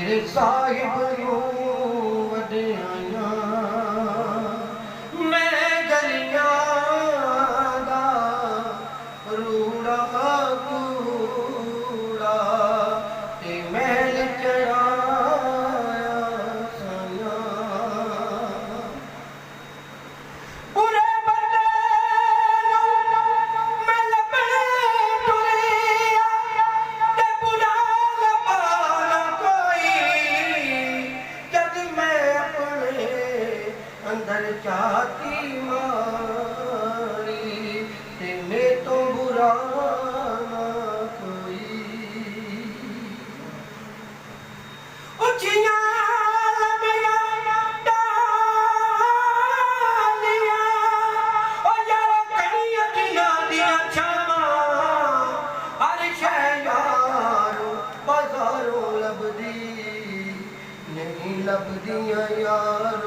मेरे साहिब नूं वडियाइयां मैं गलियां दा रूड़ा कूड़ा ते महल चढ़ाया साइयां बुरे बंदे नूं मैं लभण टुरिया ते बुरा लभा ना कोई जद मैं अपने अंदर झाती मारी ते मैं तो बुरा ना कोई उचियां लंबियां डालियां ओ यारो कड़ियां कियां दियां छावां हर शै यारो बाजारों लभदी नहीं लभदियां यार